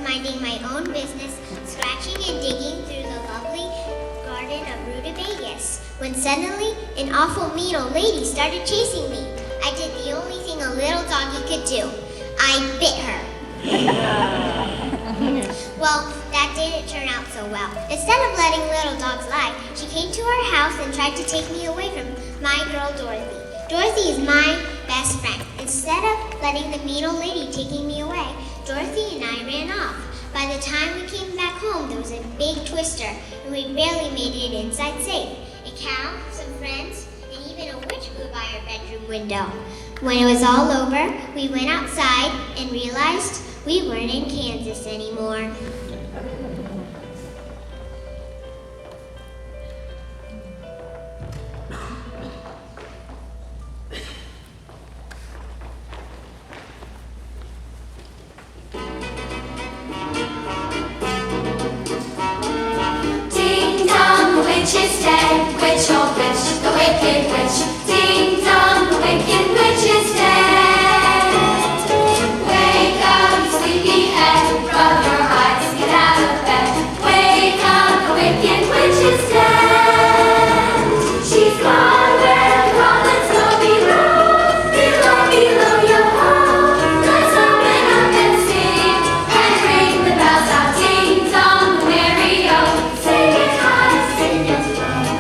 minding my own business, scratching and digging through the lovely garden of rutabagas, when suddenly an awful mean old lady started chasing me. I did the only thing a little doggy could do. I bit her. Well, that didn't turn out so well. Instead of letting little dogs lie, she came to our house and tried to take me away from my girl Dorothy. Dorothy is my best friend. Instead of letting the mean old lady taking me away, Dorothy and I ran off. By the time we came back home, there was a big twister, and we barely made it inside safe. A cow, some friends, and even a witch flew by our bedroom window. When it was all over, we went outside and realized we weren't in Kansas anymore. Is dead, witch, oh witch, the wicked witch. Ding dong, the wicked witch is dead. Wake up, sleepyhead, rub your eyes, get out of bed. Wake up, the wicked witch is dead. She's gone where the goblins go below, below, below your hole. Let's open up and sing, and ring the bells out. Ding dong, the merry-o, sing it high, sing it.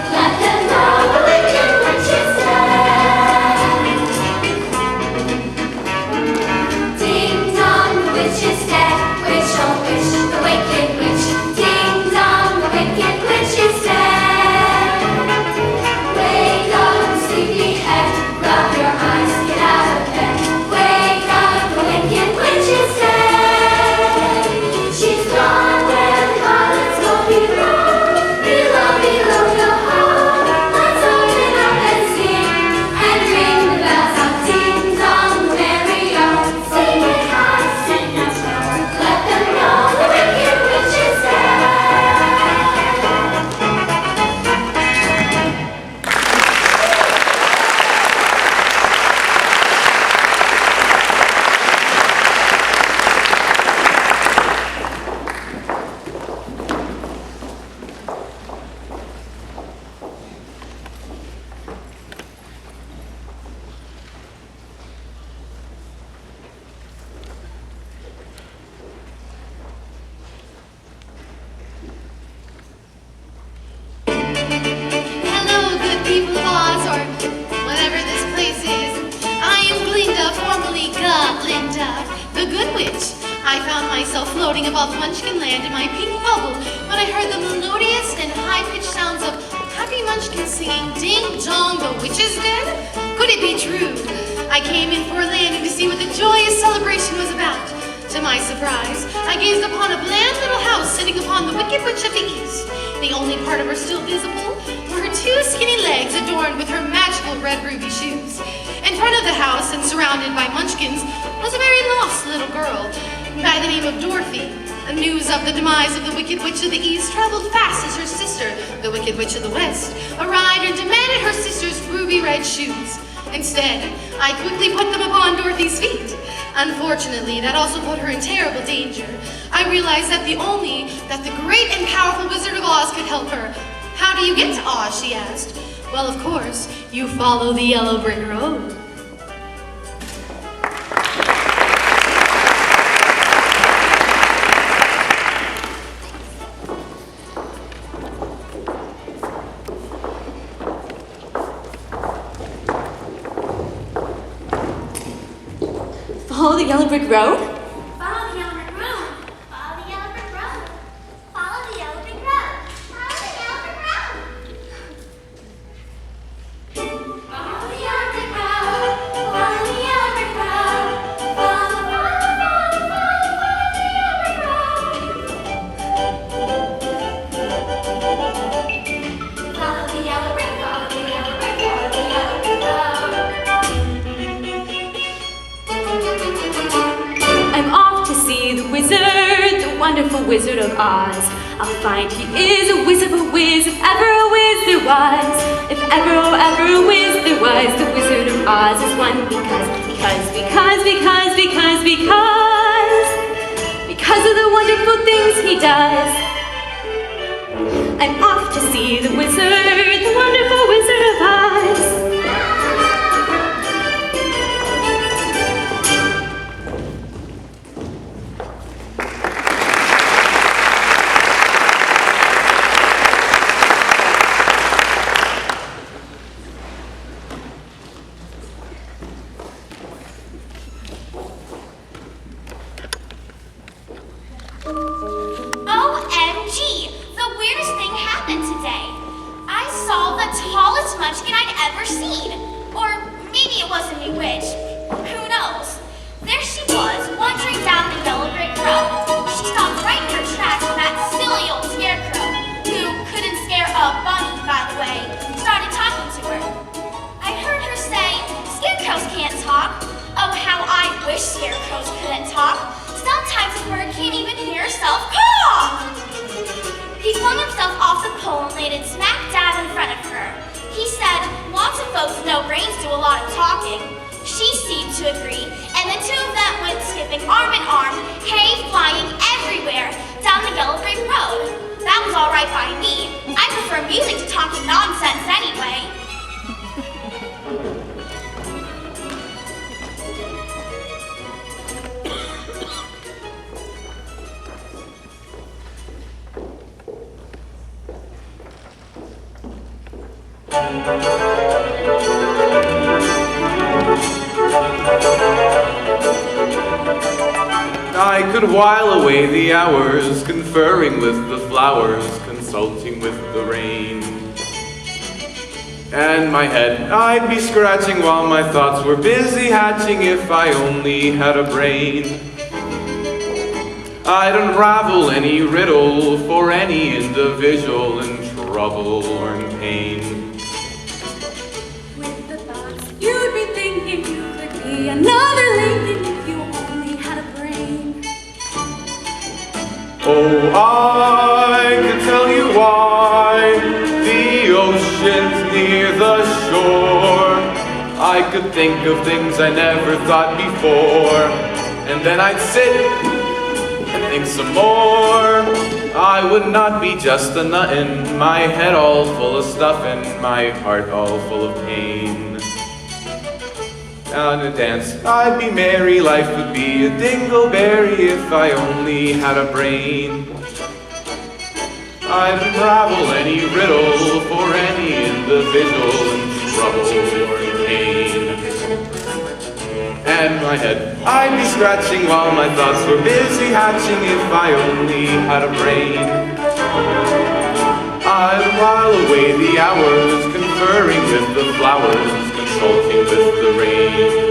Let them know the wicked witch is dead. Ding dong, the witch is dead. Witch, oh witch, the wicked witch. Ding dong, the wicked witch is dead. Wake up, sleepyhead, rub your eyes, get out of bed. Wake up, the wicked witch is dead. She's gone where the goblins go below, below, below your hole. Let's open up and sing, and ring the bells out. Ding dong, the merry-o, sing it high, sing it low. Let them know the wicked witch is dead. Hello, good people of Oz, or whatever this place is. I am Glinda, formerly Glinda, the Good Witch. I found myself floating above Munchkin Land in my pink bubble when I heard the melodious and high-pitched sounds of Happy Munchkin singing Ding Dong, the Witch is dead? Could it be true? I came in for a landing to see what the joyous celebration was about. To my surprise, I gazed upon a bland little house sitting upon the Wicked Witch of the East. The only part of her still visible were her two skinny legs adorned with her magical red ruby shoes. In front of the house and surrounded by munchkins was a very lost little girl by the name of Dorothy. The news of the demise of the Wicked Witch of the East traveled fast as her sister, the Wicked Witch of the West, arrived and demanded her sister's ruby red shoes. Instead, I quickly put them upon Dorothy's feet. Unfortunately, that also put her in terrible danger. I realized that the great and powerful Wizard of Oz could help her. How do you get to Oz, she asked. Well, of course, you follow the yellow brick road. Follow the yellow brick road? Follow the yellow brick road. Follow the yellow brick road. Follow the yellow brick road. Follow the yellow brick road. Follow the yellow brick road. Follow the yellow brick road. Follow the yellow brick road. Follow the yellow brick, follow the yellow brick, follow the yellow brick road. I'm off to see the wizard, the wonderful Wizard of Oz. I'll find he is a whiz of a whiz, if ever a whiz there was. If ever, oh ever a whiz there was, the Wizard of Oz is one because of the wonderful things he does. I'm off to see the wizard, the wonderful Wizard of Oz. OMG! The weirdest thing happened today. I saw the tallest munchkin I'd ever seen. Or maybe it was a new witch. Who knows? There she was, wandering down the yellow brick road. She stopped right in her tracks when that silly old scarecrow, who couldn't scare a bunny, by the way, started talking to her. I heard her say, "Scarecrows can't talk." Oh, how I wish scarecrows couldn't talk. Sometimes a bird can't even hear herself caw! He flung himself off the pole and laid it smack dab in front of her. He said, lots of folks know brains do a lot of talking. She seemed to agree, and the two of them went skipping arm in arm, hay flying everywhere, down the yellow brick road. That was all right by me. I prefer music to talking nonsense anyway. I could while away the hours, conferring with the flowers, consulting with the rain. And my head I'd be scratching while my thoughts were busy hatching if I only had a brain. I'd unravel any riddle for any individual in trouble or in pain. With the thoughts you'd be thinking you could be another Lincoln if you only had a brain. Oh, I could tell you why the ocean's near the shore. I could think of things I never thought before, and then I'd sit and think some more. I would not be just a nuttin', my head all full of stuffin', my heart all full of pain. On a dance, I'd be merry, life would be a dingleberry if I only had a brain. I'd unravel any riddle for any individual in trouble or in pain. And my head I'd be scratching while my thoughts were busy hatching if I only had a brain. I'd while away the hours, conferring with the flowers, consulting with the rain.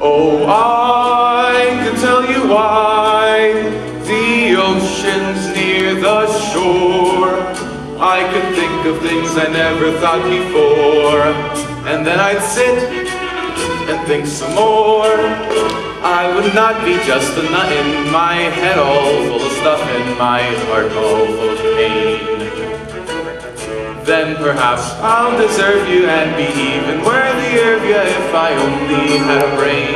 Oh, I can tell you why the ocean the shore. I could think of things I never thought before. And then I'd sit and think some more. I would not be just a nut in my head all full of stuff and my heart all full of pain. Then perhaps I'll deserve you and be even worthier of you if I only had a brain.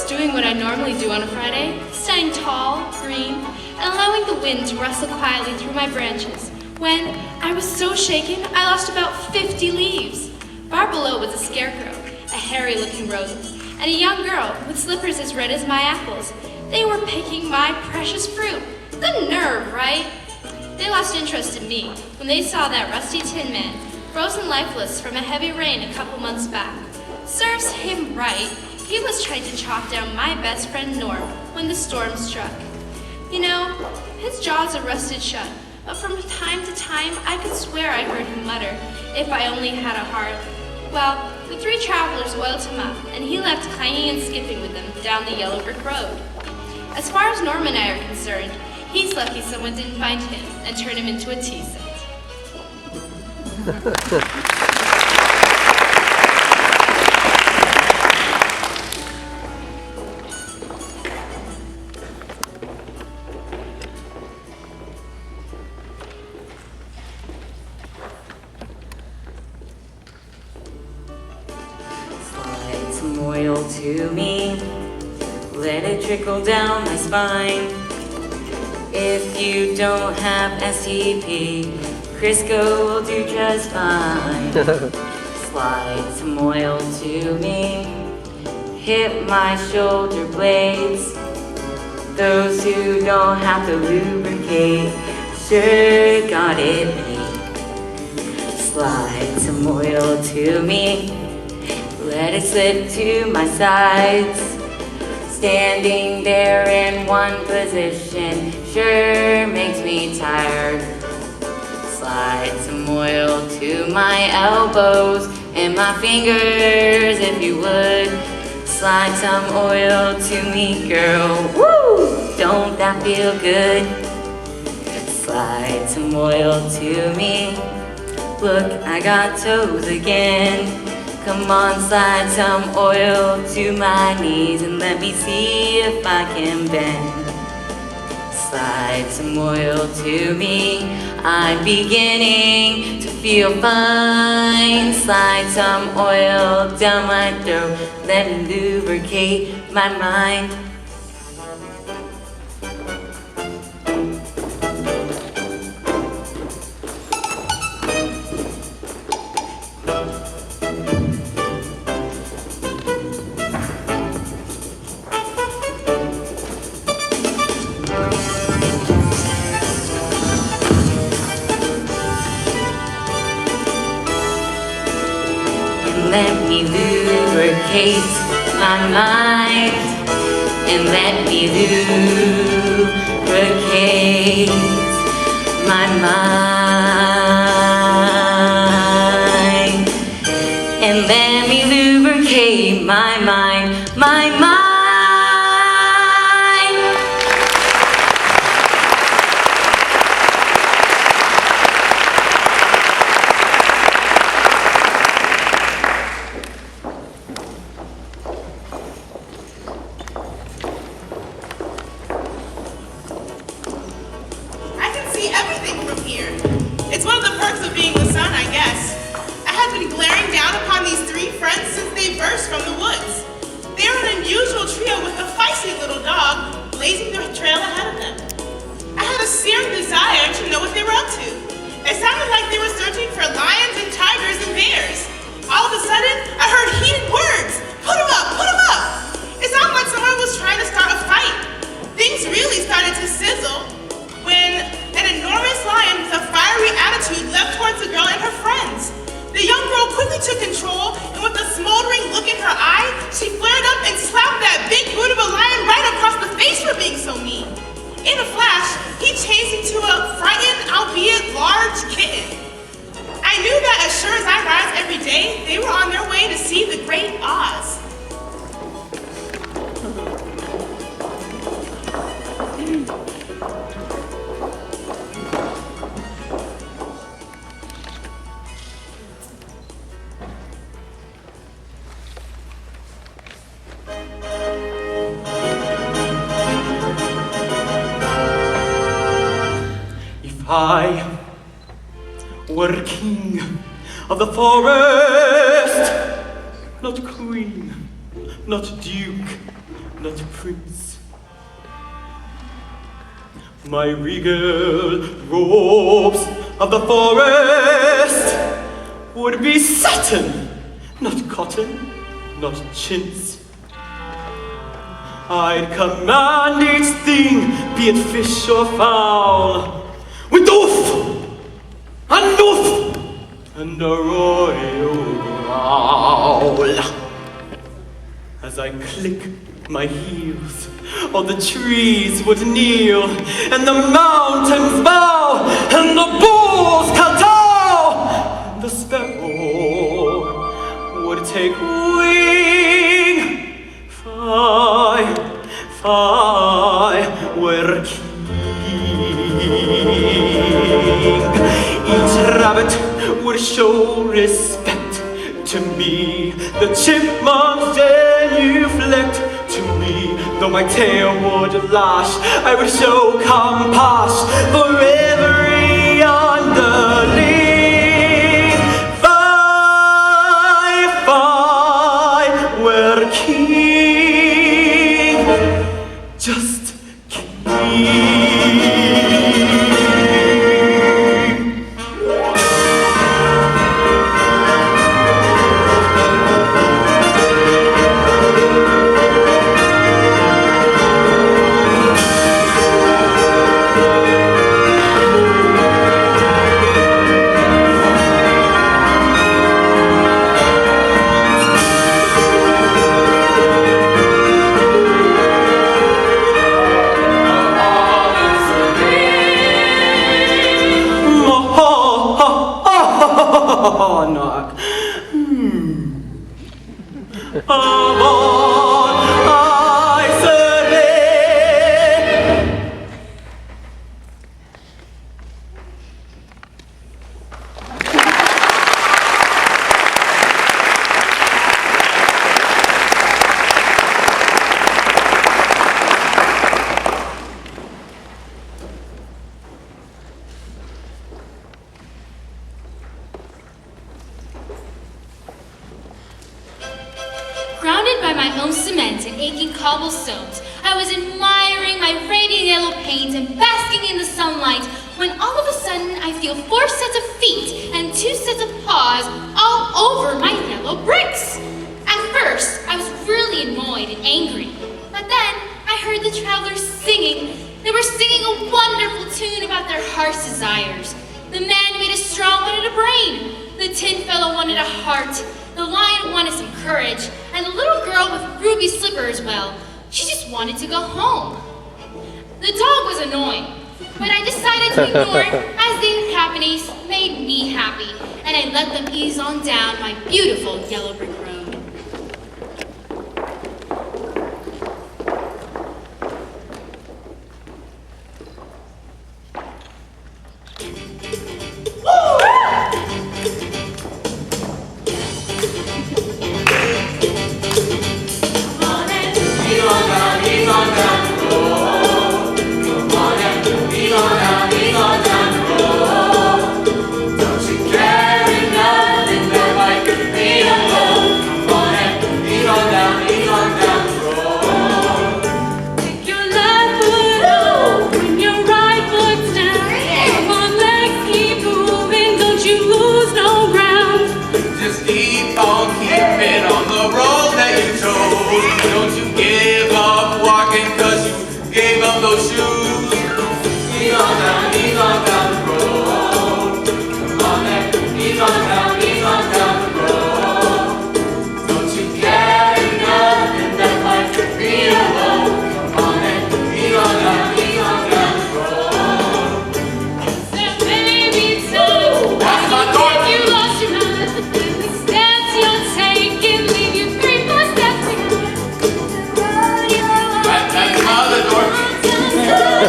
Doing what I normally do on a Friday, standing tall, green, and allowing the wind to rustle quietly through my branches, when I was so shaken I lost about 50 leaves. Far below was a scarecrow, a hairy-looking rodent, and a young girl with slippers as red as my apples. They were picking my precious fruit. The nerve, right? They lost interest in me when they saw that rusty tin man, frozen lifeless from a heavy rain a couple months back. Serves him right. He was trying to chop down my best friend Norm when the storm struck. You know, his jaws are rusted shut, but from time to time I could swear I heard him mutter, "If I only had a heart." Well, the three travelers oiled him up, and he left clanging and skipping with them down the yellow brick road. As far as Norm and I are concerned, he's lucky someone didn't find him and turn him into a tea set. Oil to me, let it trickle down my spine. If you don't have STP, Crisco will do just fine. Slide some oil to me, hit my shoulder blades. Those who don't have to lubricate, sure got it made. Slide some oil to me, let it slip to my sides. Standing there in one position sure makes me tired. Slide some oil to my elbows and my fingers if you would. Slide some oil to me, girl. Woo! Don't that feel good? Slide some oil to me. Look, I got toes again. Come on, slide some oil to my knees and let me see if I can bend. Slide some oil to me, I'm beginning to feel fine. Slide some oil down my throat, let me lubricate my mind. Let me lubricate my mind, and let me lubricate my mind, and let me lubricate my mind, my mind. From the woods. They're an unusual king of the forest, not queen, not duke, not prince. My regal robes of the forest would be satin, not cotton, not chintz. I'd command each thing, be it fish or fowl, with oof and oof and a royal growl. As I click my heels, all the trees would kneel, and the mountains bow, and the bulls kowtow, and the sparrow would take wing. Fly, fly, where king. Each rabbit would show respect to me. The chipmunks genuflect to me. Though my tail would lash, I would show compassion for every underling. Fly, fly, where king, just king. Knock. Avon, I survey. Grounded by my own cement and aching cobblestones, I was admiring my radiant yellow paint and basking in the sunlight when all of a sudden I feel 4 sets of feet and 2 sets of paws all over my yellow bricks. At first, I was really annoyed and angry, but then I heard the travelers singing. They were singing a wonderful tune about their heart's desires. The man made a straw wanted a brain. The tin fellow wanted a heart. The lion wanted some courage, and the little girl with ruby slippers, well, she just wanted to go home. The dog was annoying, but I decided to ignore it as their happiness made me happy, and I let them ease on down my beautiful yellow brick road.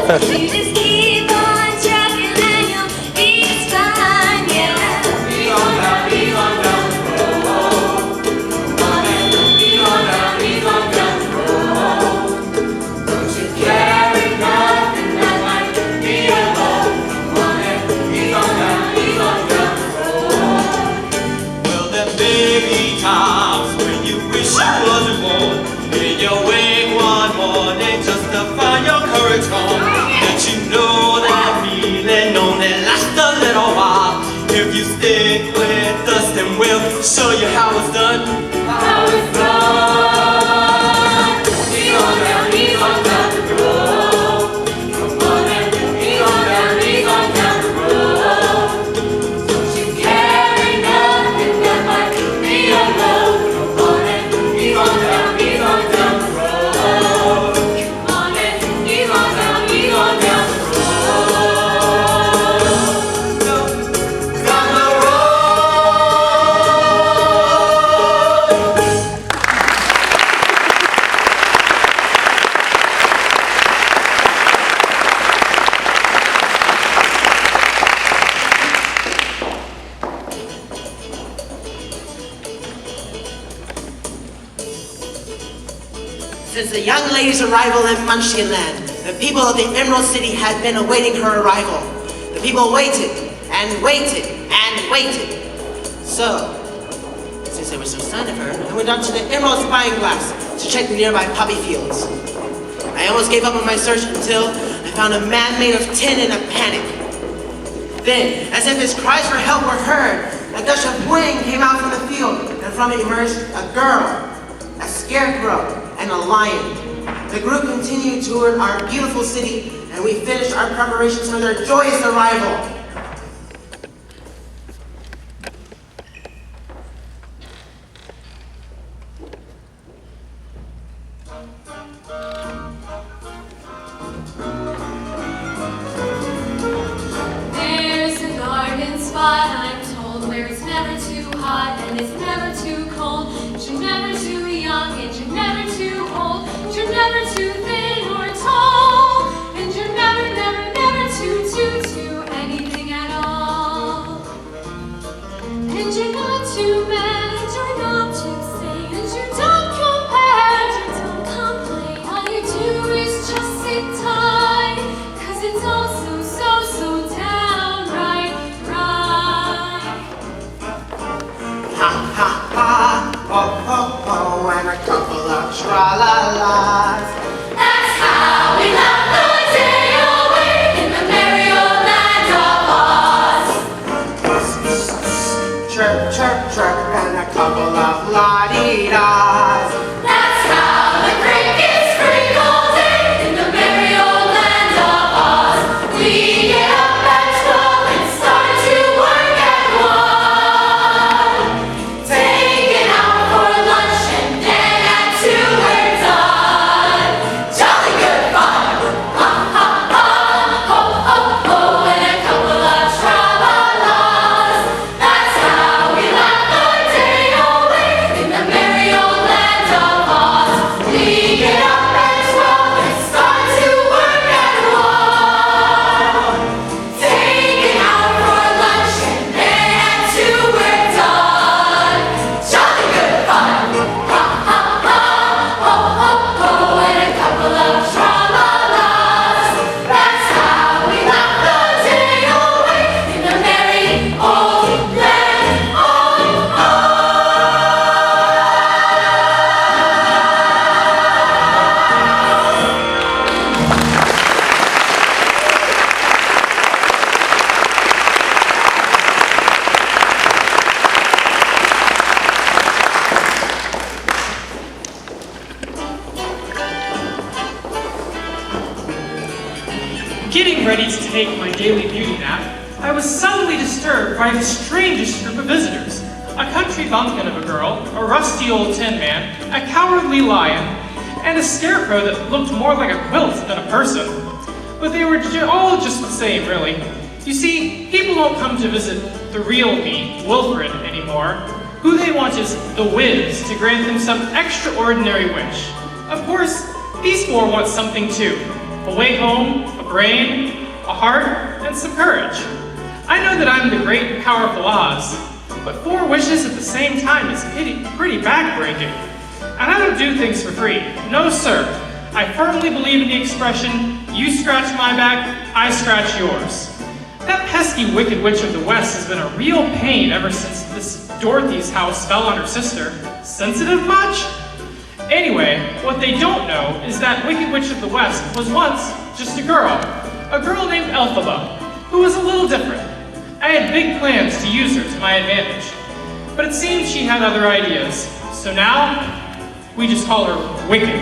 You just keep on trucking and you'll be fine, yeah. Ease on down the road. Come on and ease on down the road. Don't you carry nothing that might be alone. Come on and ease on down the road. Since the young lady's arrival in Munchkinland, the people of the Emerald City had been awaiting her arrival. The people waited and waited and waited. So, since there was no sign of her, I went up to the Emerald Spying Glass to check the nearby poppy fields. I almost gave up on my search until I found a man made of tin in a panic. Then, as if his cries for help were heard, a gush of wind came out from the field, and from it emerged a girl, a scarecrow, and a lion. The group continued toward our beautiful city, and we finished our preparations for their joyous arrival. There's a garden spot, I'm told, where it's never too hot and it's never too cold. You're never too young and you're never too old. You're never too thin or tall, and you're never, never, never too anything at all. And you're not too bad, and you're not too sad, and you don't compare, and you don't complain. All you do is just sit tight, 'cause it's all so downright right. Ha ha ha, ho ho ho, and a couple of tra-la-las. That's how we love the day away in the merry old land of Oz. Chirp, chirp, chirp, and a couple of la-dee-das. That's how the crickets creak all day in the merry old land of Oz. We get up at 12 and start to work at 1. Take it out for lunch and then at 2 we're done. Jolly good fun! Ha ha ha! Ho ho ho! And a couple of tra-la-las. That's how we laugh the day away in the merry old land of Oz. We get up at 12 and start to work at 1. Take it out for lunch and then at 2 we're done. Jolly good fun! Ha ha ha! Ho ho ho! And a couple of tra-la-las. That's how we laugh the day away in the merry old land of Oz. Getting ready to take my daily beauty nap, I was suddenly disturbed by the strangest group of visitors. A country bumpkin of a girl, a rusty old tin man, a cowardly lion, and a scarecrow that looked more like a quilt than a person. But they were all just the same, really. You see, people don't come to visit the real me, Wilfred, anymore. Who they want is the Wiz to grant them some extraordinary wish. Of course, these four want something too. A way home, a brain, a heart, and some courage. I know that I'm the great and powerful Oz, but 4 wishes at the same time is pretty backbreaking. And I don't do things for free. No, sir. I firmly believe in the expression, you scratch my back, I scratch yours. That pesky Wicked Witch of the West has been a real pain ever since this Dorothy's house fell on her sister. Sensitive much? Anyway, what they don't know is that Wicked Witch of the West was once just a girl named Elphaba, who was a little different. I had big plans to use her to my advantage, but it seems she had other ideas, so now we just call her Wicked.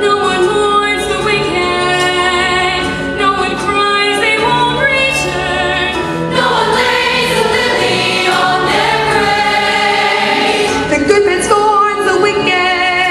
No one mourns the wicked, no one cries they won't return, no one lays a lily on their grave. The good man scorns the wicked.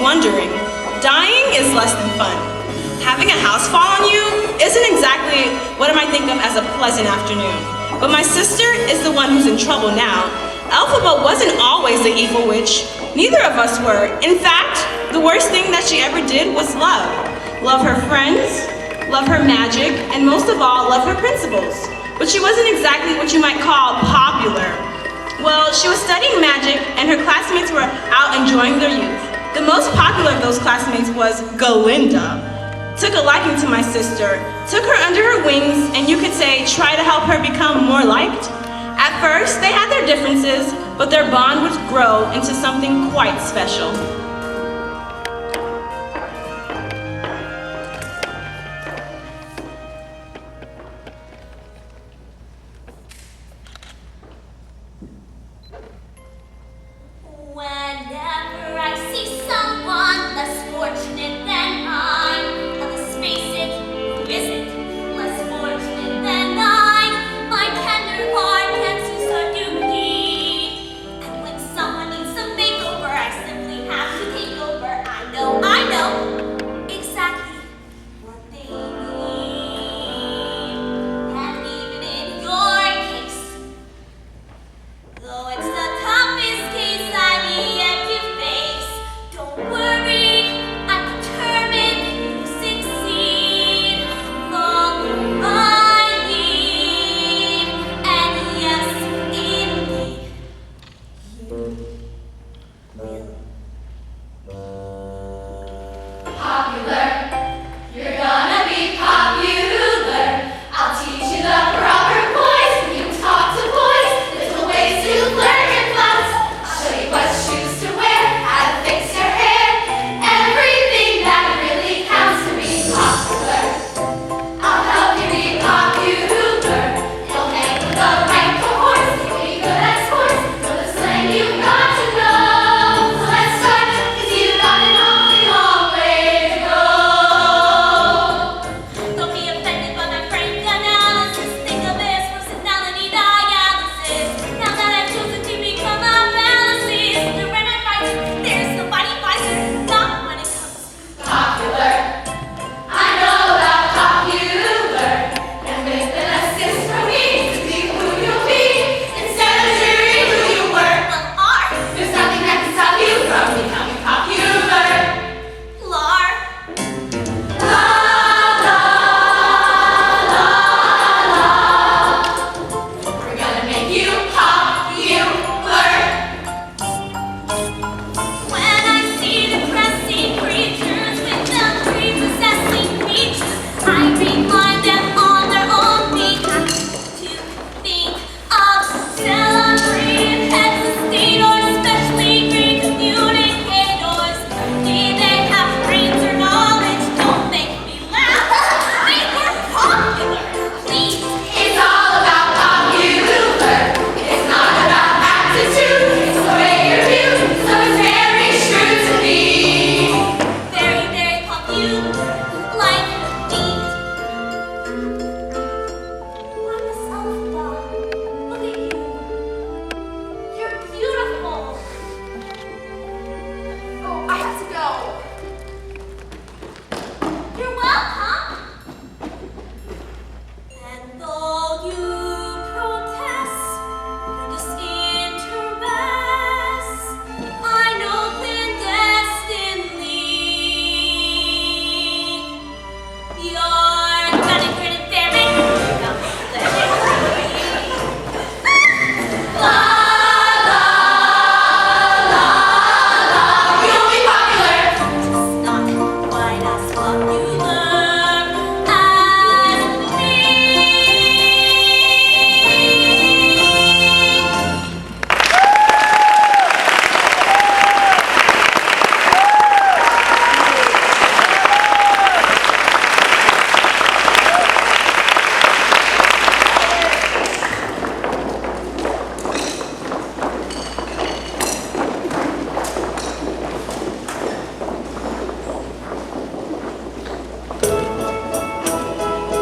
wondering, dying is less than fun. Having a house fall on you isn't exactly what I might think of as a pleasant afternoon. But my sister is the one who's in trouble now. Elphaba wasn't always the evil witch. Neither of us were. In fact, the worst thing that she ever did was love. Love her friends, love her magic, and most of all, love her principles. But she wasn't exactly what you might call popular. Well, she was studying magic, and her classmates were out enjoying their youth. The most popular of those classmates was Galinda. Took a liking to my sister, took her under her wings, and you could say, try to help her become more liked. At first, they had their differences, but their bond would grow into something quite special. Whenever I see someone less fortunate than I, let's face it, who isn't less fortunate than I? My tender heart tends to start to bleed. And when someone needs a makeover, I simply have to take over. I know exactly what they need. And even in your case, though it's the toughest case I've yet to face, don't worry, I'm determined to succeed. Follow my lead, and yes, indeed, Popular, you're gonna be popular. I'll teach you the proper poise when you talk to boys, little ways to flirt and flounce. I'll show you what shoes to wear, how to fix your hair, everything that really counts to be popular. I'll help you be popular. You'll hang with the right cohorts, you'll be good at sports, know the slang you've got to know. So let's start, 'cause you've got an awfully long way to go. don't be offended by my frank analysis. Think of it as personality dialysis. Now that I've chosen to become a fallacies, the red and right, there's nobody wiser, not when it comes to Popular. I know about popular, and with an assist from me to be who you'll be instead of cheering who you were. art. There's nothing that can stop you from becoming popular. Lar. La la la la. We're gonna make you popular. When I see depressing creatures with them prepossessing features, I remind them on their own behalf to think of celebrated heads of state or especially great communicators. May they have brains or knowledge, don't make me laugh. They were popular, please. It's all about popular. It's not about aptitude. It's the way you're viewed. So it's very true to me. Very, very popular, like me. I'm a self-dog. Look at you. You're beautiful. Oh, I have to go. You're welcome. And though you protest your disinterest, I know clandestinely you're gonna grin and bear it. La la la la. You'll be popular. Not quite as popular as me.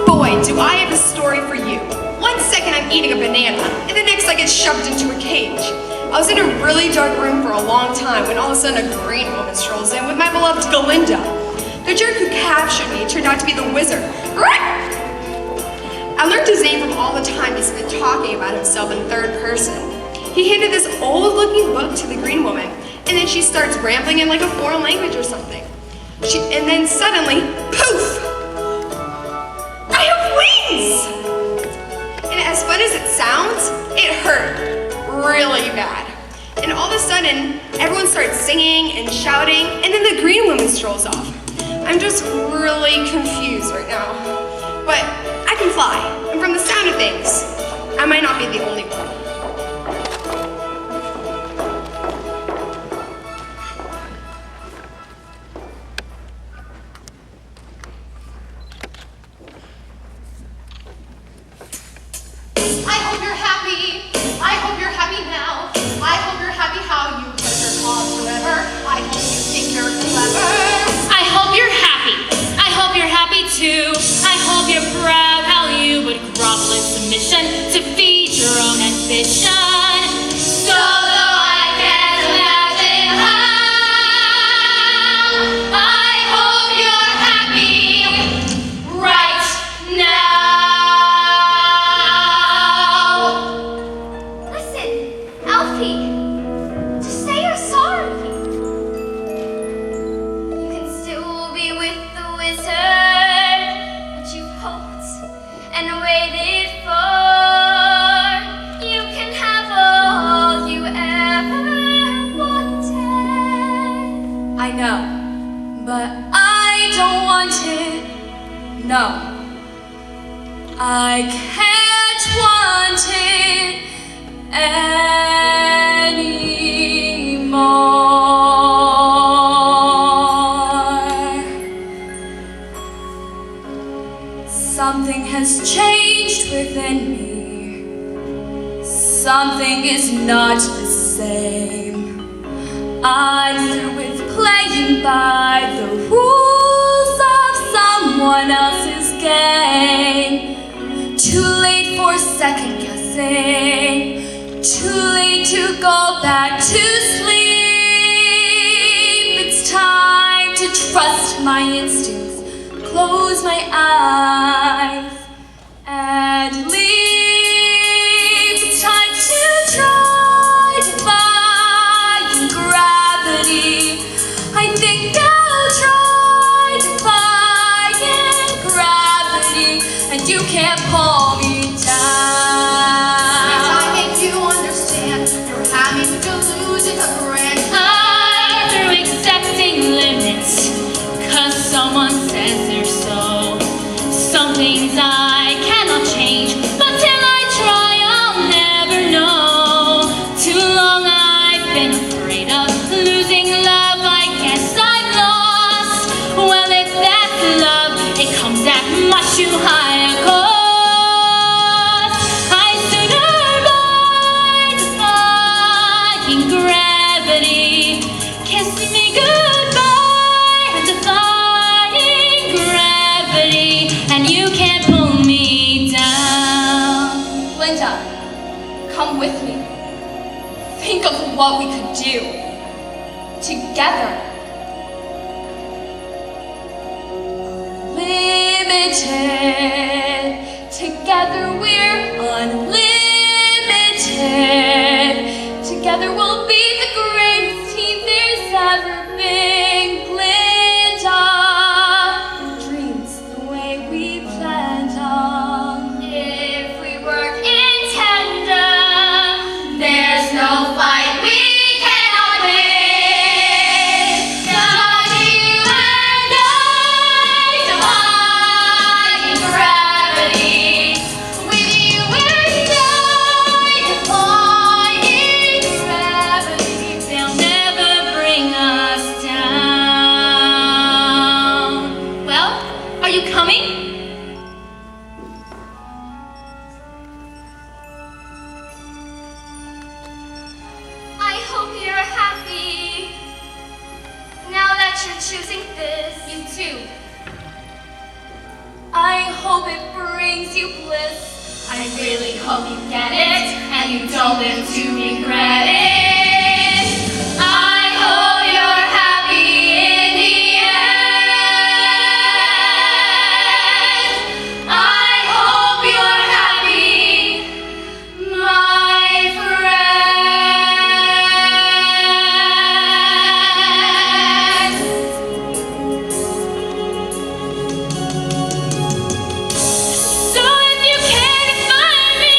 Boy, do I have a story for you. One second I'm eating a banana, and the next I get shoved into a cage. I was in a really dark room for a long time when all of a sudden a green woman strolls in with my beloved Galinda. The jerk who captured me turned out to be the wizard. I learned his name from all the time he spent talking about himself in third person. He handed this old-looking book to the green woman, and then she starts rambling in like a foreign language or something. And then suddenly, poof! I have wings! And as fun as it sounds, it hurt really bad. And all of a sudden, everyone starts singing and shouting, and then the green woman strolls off. I'm just really confused right now. But I can fly, and from the sound of things, I might not be the only one. I hope you're happy. I hope you're happy now. I hope you're happy how you put your cause forever. I hope you think you're clever. I hope you're happy. I hope you're happy too. I hope you're proud how you would grovel in submission to feed your own ambition. So though I can't imagine how, I hope you're happy right now. Listen, Alfie, just say you're sorry. You can still be with the wizard that you've hoped and waited for. You can have all you ever wanted. I know, but I don't want it. No, I can't want it anymore. Something has changed within me. Something is not the same. I'm through with playing by the rules of someone else's game. Too late for second guessing. Too late to go back to sleep. It's time to trust my instincts, close my eyes, and leave. It's time to try defying gravity. I think I'll try defying gravity, and you can't pull me down. I make you understand you're having to lose it a grand. I'm through accepting limits, 'cause someone says they're so. Some things I cannot change, but till I try, I'll never know. Too long I've been afraid of losing love. I guess I've lost. Well, if that's love, it comes at much too high a cost. I sooner by defying gravity. Kiss me goodbye, defying gravity, and you can't pull me down. Linda, come with me. Think of what we could do together. Limited. Together we're unlimited. Together we'll be the greatest team there's ever been. Glinda, dreams the way we planned on. If we work in tandem, there's no fight we cannot win. Just you and I, defying gravity. With you and I, defying gravity. They'll never bring us down. Well, are you coming? I hope you're happy now that you're choosing this. You too. I hope it brings you bliss. I really hope you get it, and you don't live to regret it. I hope you're happy in the end. I hope you're happy, my friend. So if you can't find me,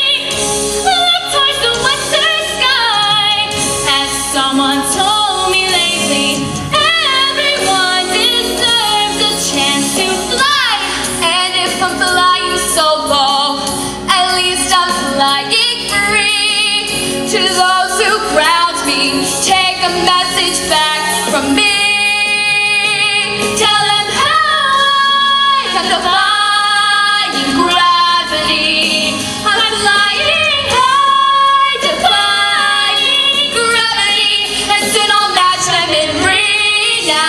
look towards the western sky. As someone told me lately, everyone deserves a chance to fly. And if I'm flying so low, at least I'm flying free. To those who ground me, take a message back from me. Tell them how I am defying gravity. I'm flying high, defying gravity, and soon I'll match them in renown.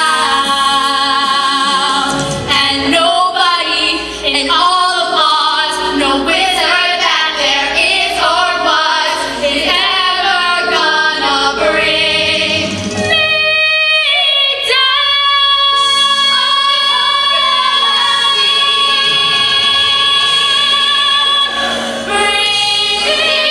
And nobody in all of Oz, no wizard that there is or was, is ever gonna bring me down. I hope you're happy. Bring me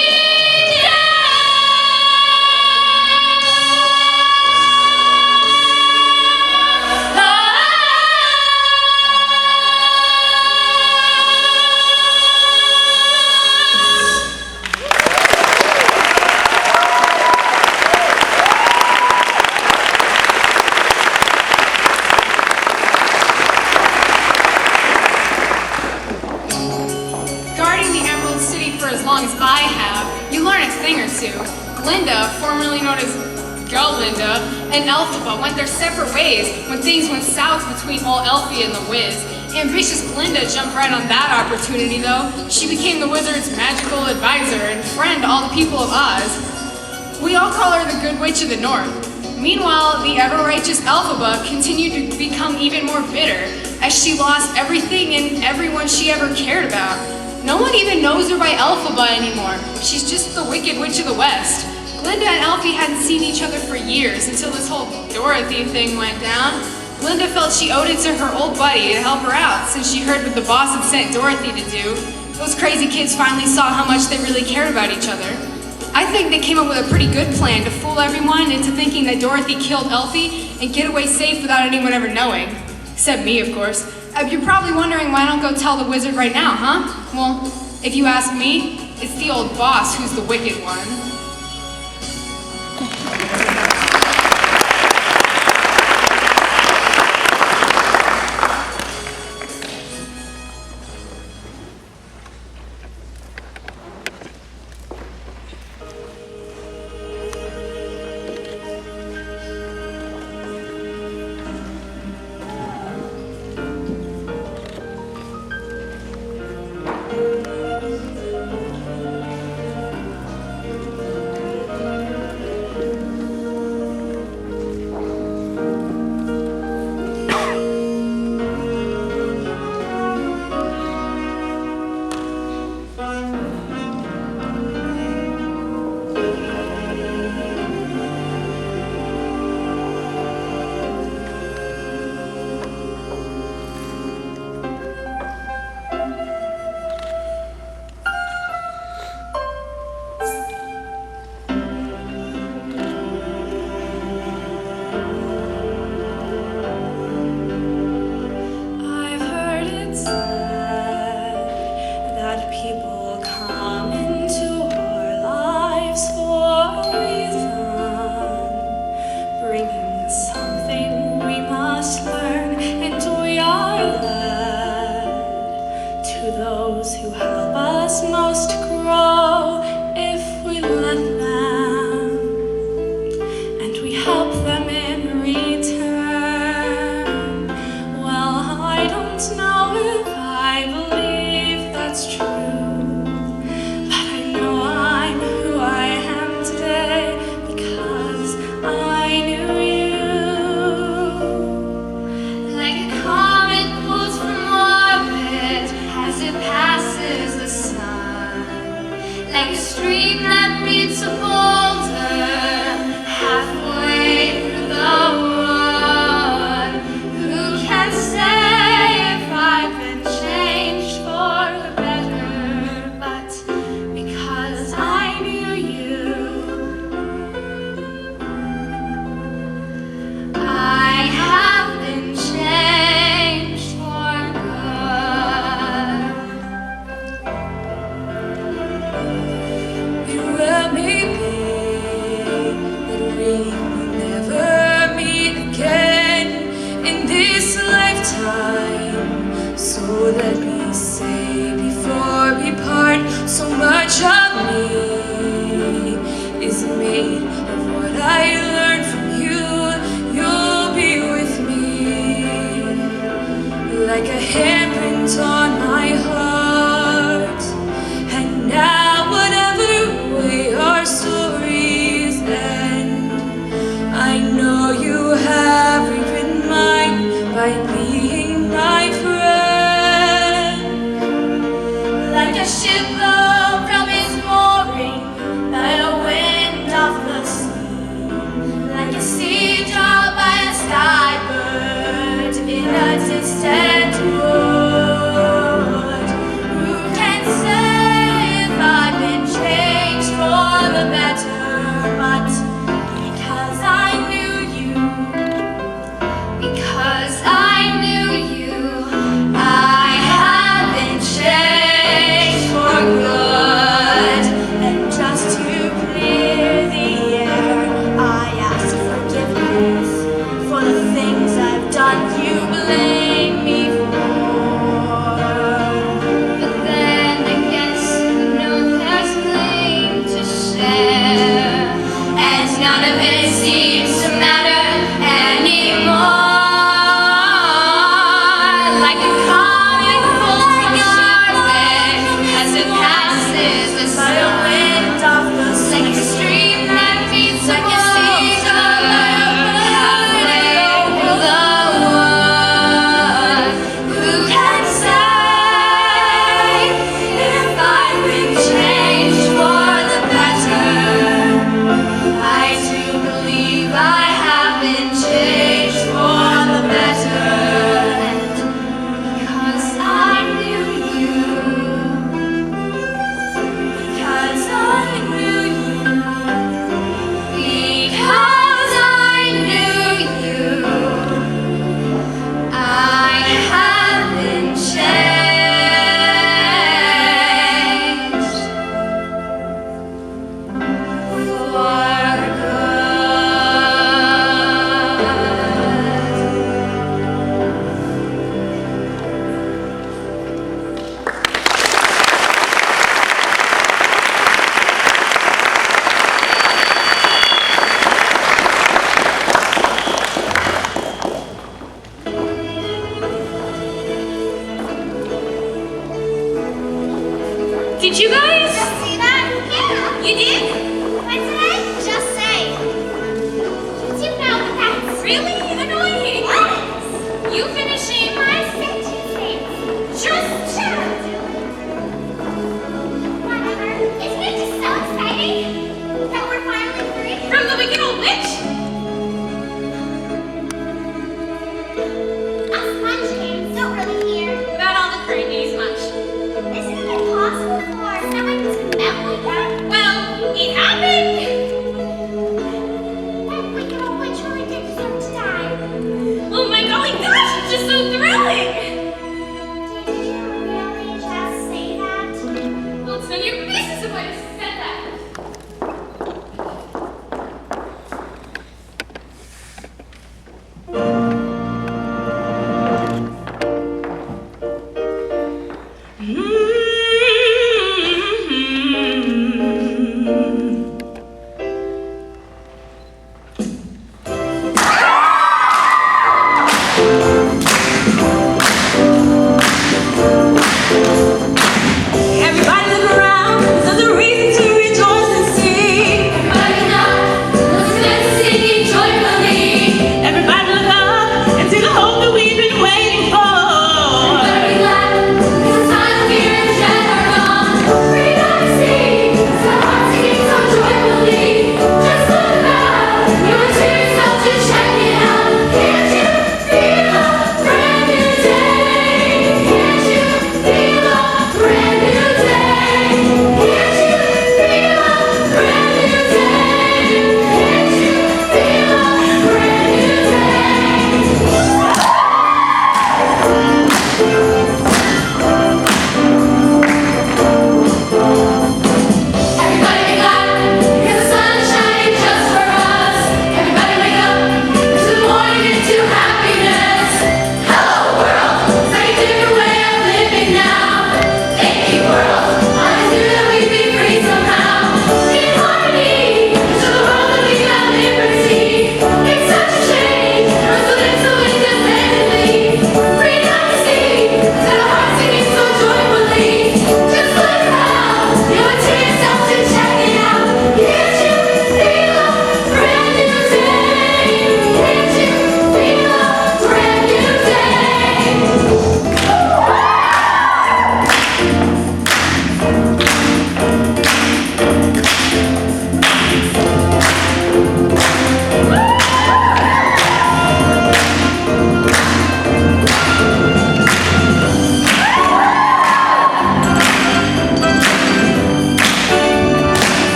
Guarding the Emerald City for as long as I have, you learn a thing or two. Glinda, formerly known as Glinda, and Elphaba went their separate ways when things went south between old Elfie and the Wiz. Ambitious Glinda jumped right on that opportunity, though. She became the wizard's magical advisor and friend to all the people of Oz. We all call her the Good Witch of the North. Meanwhile, the ever-righteous Elphaba continued to become even more bitter as she lost everything and everyone she ever cared about. No one even knows her by Elphaba anymore. She's just the Wicked Witch of the West. Glinda and Elfie hadn't seen each other for years until this whole Dorothy thing went down. Glinda felt she owed it to her old buddy to help her out since she heard what the boss had sent Dorothy to do. Those crazy kids finally saw how much they really cared about each other. I think they came up with a pretty good plan to fool everyone into thinking that Dorothy killed Elfie and get away safe without anyone ever knowing. Except me, of course. You're probably wondering why I don't go tell the wizard right now, huh? Well, if you ask me, it's the old boss who's the wicked one. stream that meets a boulder halfway through the wood. Who can say if I've been changed for the better? But because I knew you, I have been changed for good. It well may be that we will never meet again in this lifetime. So let me say before we part, so much of me is made of what I learned from you. You'll be with me like a handprint on my heart. And now whatever way our stories end, I know you have rewritten mine by being my friend. Like a ship blown from its mooring by a wind off the sea, like a sea dropped by a skybird in a distant wood. Who can say if I've been changed for the better? But because I knew you, because I knew you, I have been changed for good. And just to clear the air, I ask forgiveness for the things I've done you blame me for. But then I guess you know there's blame to share, and none of it seems to matter anymore. Like a comic book sharp as it passes by a wind off the sea. Like a stream that meets a halfway through the wood. Who can say if I've been changed for the better? I do believe I have been changed for the better. And because I knew you, because I knew you, because I knew you, I have been changed for good. Did you guys? See that? Yeah. You did? What did I just say? Did you know that's Really annoying. What? You finishing? My sentences. Just Whatever. Isn't it just so exciting that we're finally free? from the wicked old witch? Us munchkins don't really care. About all the crazies much. Isn't it possible for someone to melt like that? Well, it happened. That wicked old witch really did deserve to die. Oh my golly gosh, it's just so thrilling. Did you really just say that? Well, it's none of your business if I just said that.